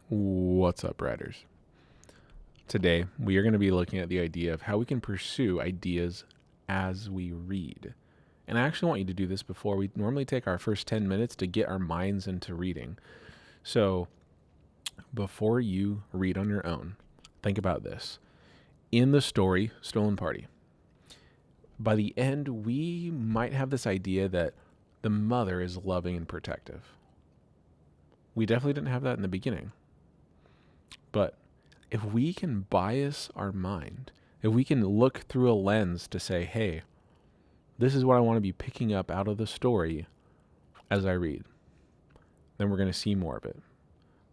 What's up, writers? Today, we are going to be looking at the idea of how we can pursue ideas as we read. And I actually want you to do this before we normally take our first 10 minutes to get our minds into reading. So, before you read on your own, think about this. In the story, Stolen Party, by the end, we might have this idea that the mother is loving and protective. We definitely didn't have that in the beginning. But if we can bias our mind, if we can look through a lens to say, hey, this is what I want to be picking up out of the story as I read, then we're going to see more of it.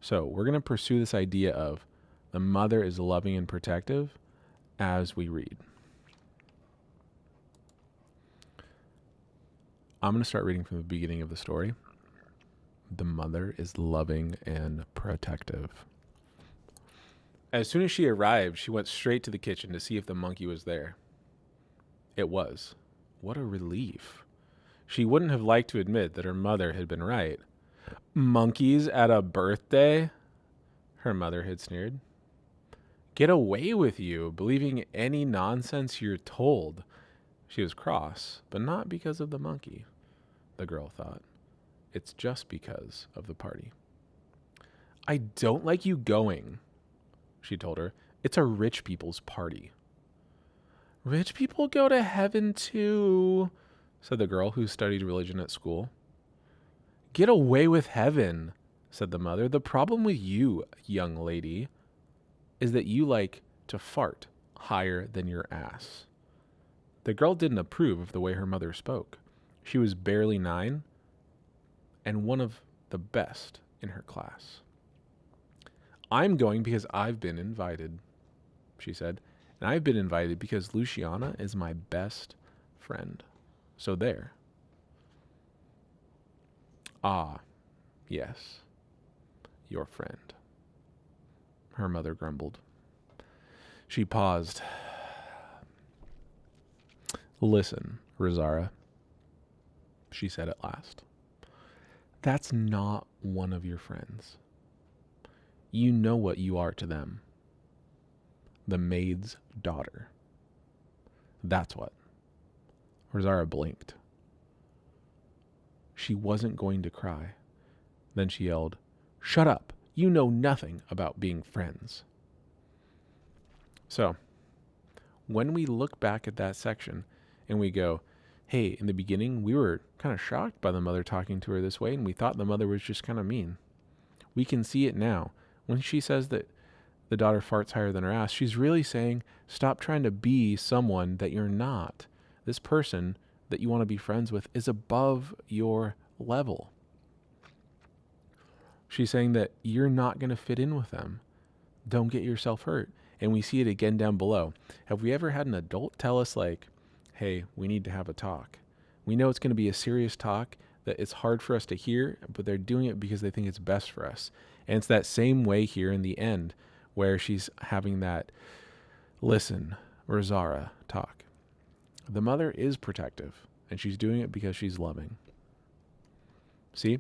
So we're going to pursue this idea of the mother is loving and protective as we read. I'm going to start reading from the beginning of the story. The mother is loving and protective. As soon as she arrived, she went straight to the kitchen to see if the monkey was there. It was. What a relief. She wouldn't have liked to admit that her mother had been right. Monkeys at a birthday? Her mother had sneered. Get away with you, believing any nonsense you're told. She was cross, but not because of the monkey, the girl thought. It's just because of the party. I don't like you going, she told her. It's a rich people's party. Rich people go to heaven too, said the girl who studied religion at school. Get away with heaven, said the mother. The problem with you, young lady, is that you like to fart higher than your ass. The girl didn't approve of the way her mother spoke. She was barely 9 and one of the best in her class. I'm going because I've been invited, she said. And I've been invited because Luciana is my best friend. So there. Ah, yes, your friend, her mother grumbled. She paused. Listen, Rosaura, she said at last. That's not one of your friends. You know what you are to them. The maid's daughter. That's what. Rosaura blinked. She wasn't going to cry. Then she yelled, Shut up! You know nothing about being friends. So, when we look back at that section and we go, hey, in the beginning, we were kind of shocked by the mother talking to her this way, and we thought the mother was just kind of mean. We can see it now. When she says that the daughter farts higher than her ass, she's really saying, stop trying to be someone that you're not. This person that you want to be friends with is above your level. She's saying that you're not going to fit in with them. Don't get yourself hurt. And we see it again down below. Have we ever had an adult tell us, like, hey, we need to have a talk? We know it's going to be a serious talk that it's hard for us to hear, but they're doing it because they think it's best for us. And it's that same way here in the end where she's having that, listen, Rosaura talk. The mother is protective, and she's doing it because she's loving. See,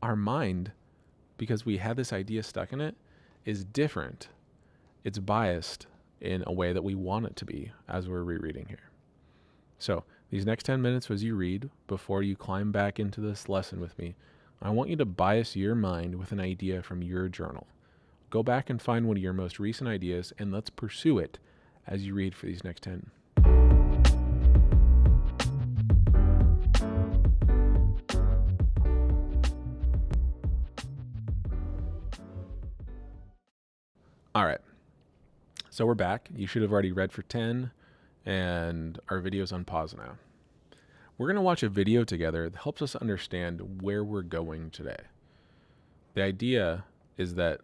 our mind, because we had this idea stuck in it, is different. It's biased in a way that we want it to be as we're rereading here. So these next 10 minutes as you read, before you climb back into this lesson with me, I want you to bias your mind with an idea from your journal. Go back and find one of your most recent ideas, and let's pursue it as you read for these next 10. All right. So we're back. You should have already read for 10, and our video's on pause now. We're going to watch a video together that helps us understand where we're going today. The idea is that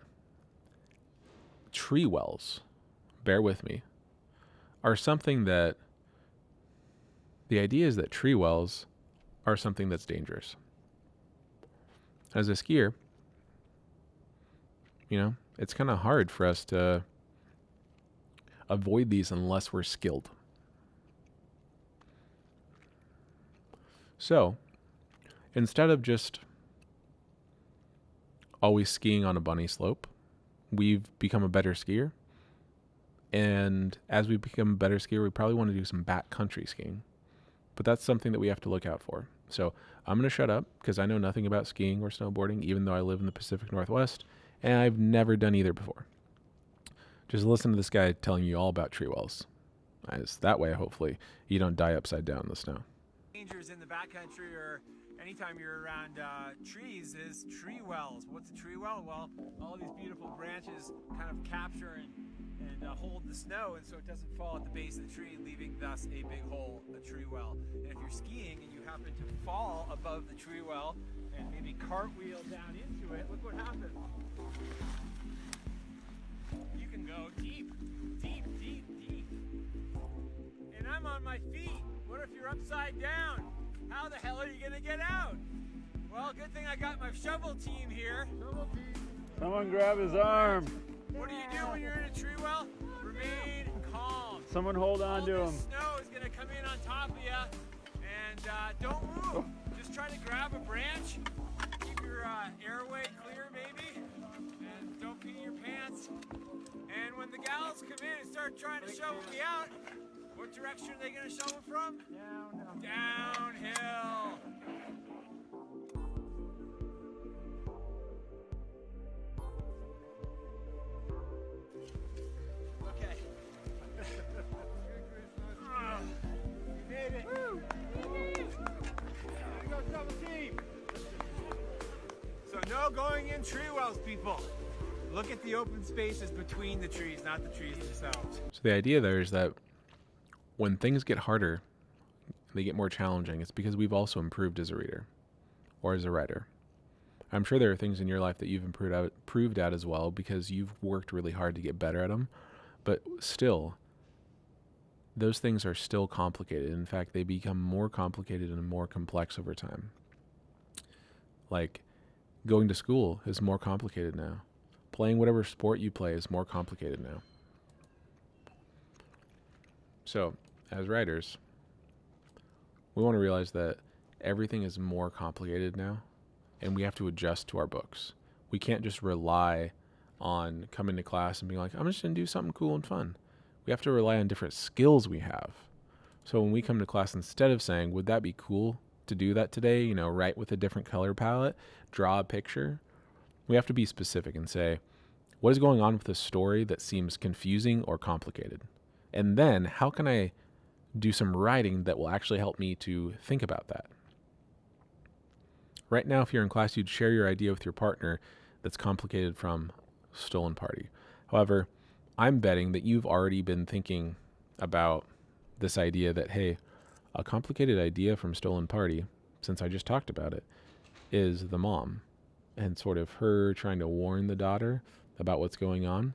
tree wells, bear with me, are something that, the idea is that tree wells are something that's dangerous. As a skier, it's kind of hard for us to avoid these unless we're skilled. So, instead of just always skiing on a bunny slope, we've become a better skier. And as we become a better skier, we probably want to do some backcountry skiing. But that's something that we have to look out for. So I'm going to shut up because I know nothing about skiing or snowboarding, even though I live in the Pacific Northwest, and I've never done either before. Just listen to this guy telling you all about tree wells. That way, hopefully, you don't die upside down in the snow. Dangers in the backcountry or anytime you're around trees is tree wells. What's a tree well? Well, all these beautiful branches kind of capture and hold the snow, and so it doesn't fall at the base of the tree, leaving thus a big hole, a tree well. And if you're skiing and you happen to fall above the tree well and maybe cartwheel down into it, look what happens. You can go deep, deep, deep, deep. And I'm on my feet. What if you're upside down? How the hell are you gonna get out? Well, good thing I got my shovel team here. Someone grab his arm. What do you do when you're in a tree well? Remain calm. Someone hold on to him. All this snow is gonna come in on top of you, and don't move. Just try to grab a branch, keep your airway clear maybe, and don't pee your pants. And when the gals come in and start trying to shovel me out, what direction are they gonna shovel from? Downhill. Okay. You made it. Woo! Here we go, double team. So no going in tree wells, people. Look at the open spaces between the trees, not the trees themselves. So the idea there is that when things get harder, they get more challenging. It's because we've also improved as a reader or as a writer. I'm sure there are things in your life that you've improved at as well because you've worked really hard to get better at them. But still, those things are still complicated. In fact, they become more complicated and more complex over time. Like, going to school is more complicated now. Playing whatever sport you play is more complicated now. So, as writers, we want to realize that everything is more complicated now, and we have to adjust to our books. We can't just rely on coming to class and being like, I'm just going to do something cool and fun. We have to rely on different skills we have. So when we come to class, instead of saying, would that be cool to do that today? You know, write with a different color palette, draw a picture. We have to be specific and say, what is going on with this story that seems confusing or complicated? And then how can I do some writing that will actually help me to think about that? Right now, if you're in class, you'd share your idea with your partner that's complicated from Stolen Party. However, I'm betting that you've already been thinking about this idea that, hey, a complicated idea from Stolen Party, since I just talked about it, is the mom and sort of her trying to warn the daughter about what's going on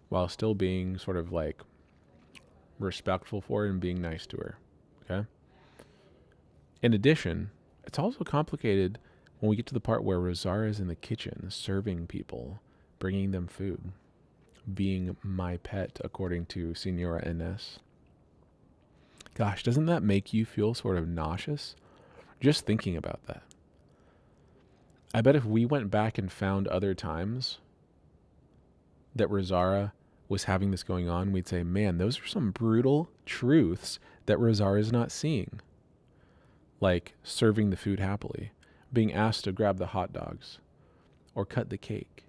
while still being sort of like respectful for her and being nice to her. Okay? In addition, it's also complicated when we get to the part where Rosaura is in the kitchen serving people, bringing them food, being my pet, according to Senora Ines. Gosh, doesn't that make you feel sort of nauseous? Just thinking about that. I bet if we went back and found other times that Rosaura was having this going on, we'd say, man, those are some brutal truths that Rosaura is not seeing. Like serving the food happily, being asked to grab the hot dogs or cut the cake.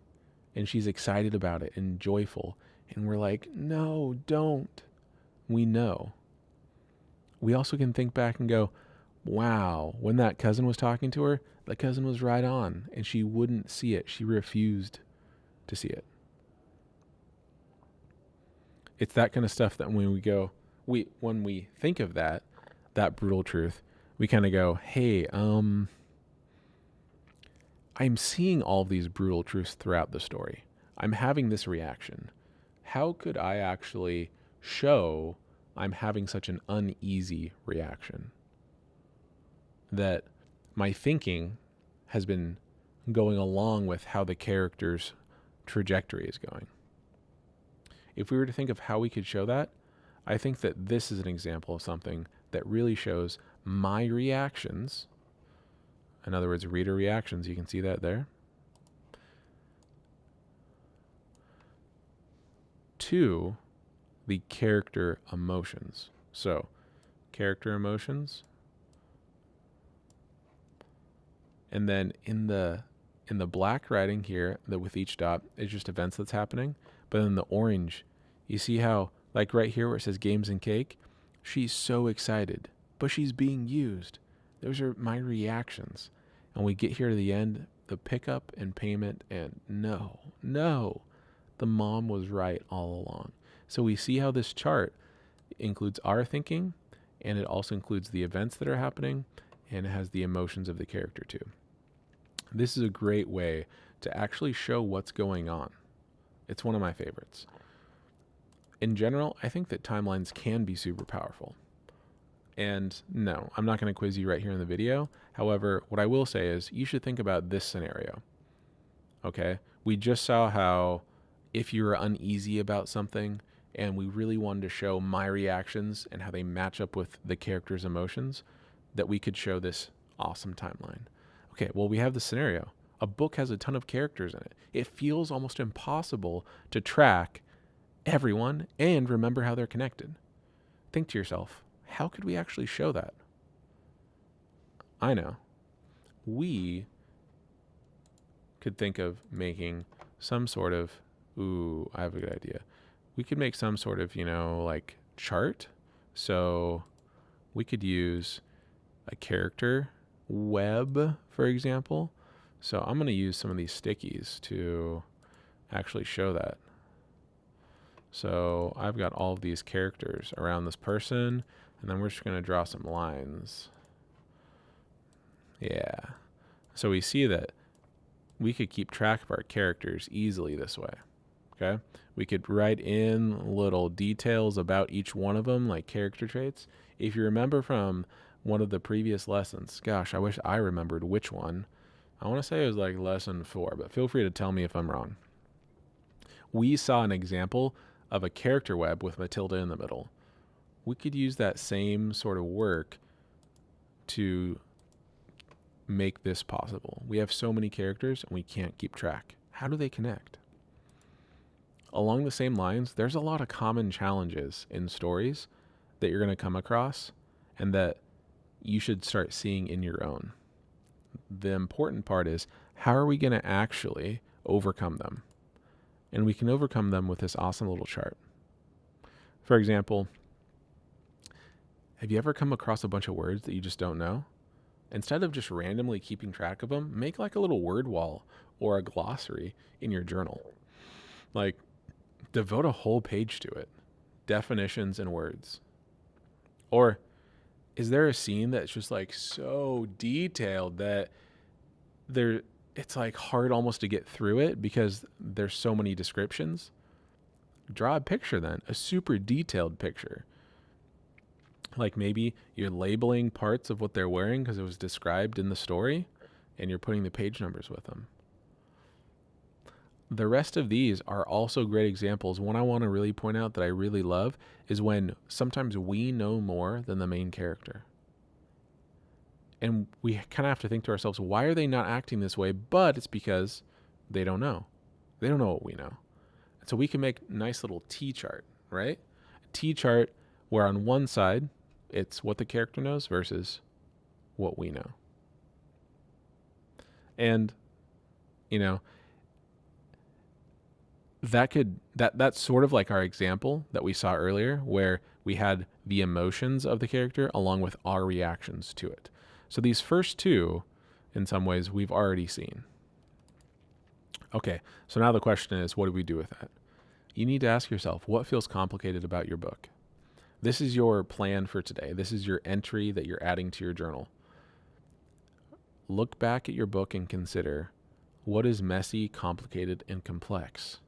And she's excited about it and joyful. And we're like, no, don't. We know. We also can think back and go, wow, when that cousin was talking to her, the cousin was right on and she wouldn't see it. She refused to see it. It's that kind of stuff that when we think of that brutal truth, we kind of go, hey, I'm seeing all of these brutal truths throughout the story. I'm having this reaction. How could I actually show I'm having such an uneasy reaction? That my thinking has been going along with how the character's trajectory is going. If we were to think of how we could show that, I think that this is an example of something that really shows my reactions. In other words, reader reactions. You can see that there. to the character emotions. So, character emotions. And then in the black writing here, that with each dot is just events that's happening. But in the orange, you see how, like right here where it says games and cake, she's so excited, but she's being used. Those are my reactions. And we get here to the end, the pickup and payment, and no, the mom was right all along. So we see how this chart includes our thinking, and it also includes the events that are happening, and it has the emotions of the character too. This is a great way to actually show what's going on. It's one of my favorites. In general, I think that timelines can be super powerful. And no, I'm not going to quiz you right here in the video. However, what I will say is you should think about this scenario. Okay? We just saw how if you're uneasy about something and we really wanted to show my reactions and how they match up with the character's emotions, that we could show this awesome timeline. Okay, well, we have the scenario. A book has a ton of characters in it. It feels almost impossible to track everyone and remember how they're connected. Think to yourself, how could we actually show that? I know. We could think of making some sort of, I have a good idea. We could make some sort of, like chart. So we could use a character web, for example. So I'm going to use some of these stickies to actually show that. So I've got all of these characters around this person, and then we're just going to draw some lines. Yeah. So we see that we could keep track of our characters easily this way. Okay. We could write in little details about each one of them, like character traits. If you remember from one of the previous lessons, gosh, I wish I remembered which one. I want to say it was like lesson 4, but feel free to tell me if I'm wrong. We saw an example of a character web with Matilda in the middle. We could use that same sort of work to make this possible. We have so many characters and we can't keep track. How do they connect? Along the same lines, there's a lot of common challenges in stories that you're going to come across and that you should start seeing in your own. The important part is, how are we going to actually overcome them? And we can overcome them with this awesome little chart. For example, have you ever come across a bunch of words that you just don't know? Instead of just randomly keeping track of them, make like a little word wall or a glossary in your journal. Like, devote a whole page to it. Definitions and words. Or is there a scene that's just like so detailed that it's like hard almost to get through it because there's so many descriptions? Draw a picture then, a super detailed picture. Like maybe you're labeling parts of what they're wearing because it was described in the story and you're putting the page numbers with them. The rest of these are also great examples. One I want to really point out that I really love is when sometimes we know more than the main character. And we kind of have to think to ourselves, why are they not acting this way? But it's because they don't know. They don't know what we know. And so we can make a nice little T chart, right? A T chart where on one side, it's what the character knows versus what we know. And, that's sort of like our example that we saw earlier, where we had the emotions of the character along with our reactions to it. So these first two, in some ways, we've already seen. Okay, so now the question is, what do we do with that? You need to ask yourself, what feels complicated about your book? This is your plan for today. This is your entry that you're adding to your journal. Look back at your book and consider, what is messy, complicated, and complex?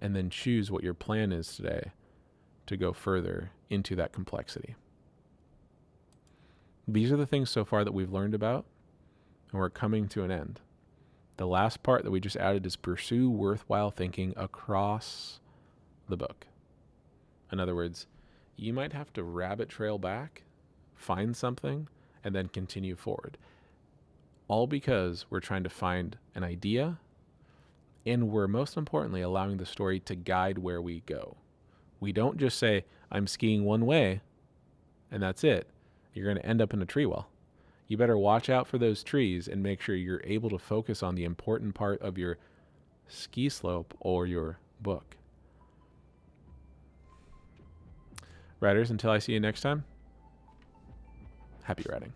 And then choose what your plan is today to go further into that complexity. These are the things so far that we've learned about, and we're coming to an end. The last part that we just added is pursue worthwhile thinking across the book. In other words, you might have to rabbit trail back, find something, and then continue forward. All because we're trying to find an idea And we're most importantly allowing the story to guide where we go. We don't just say, I'm skiing one way, and that's it. You're going to end up in a tree well. You better watch out for those trees and make sure you're able to focus on the important part of your ski slope or your book. Riders, until I see you next time, happy riding.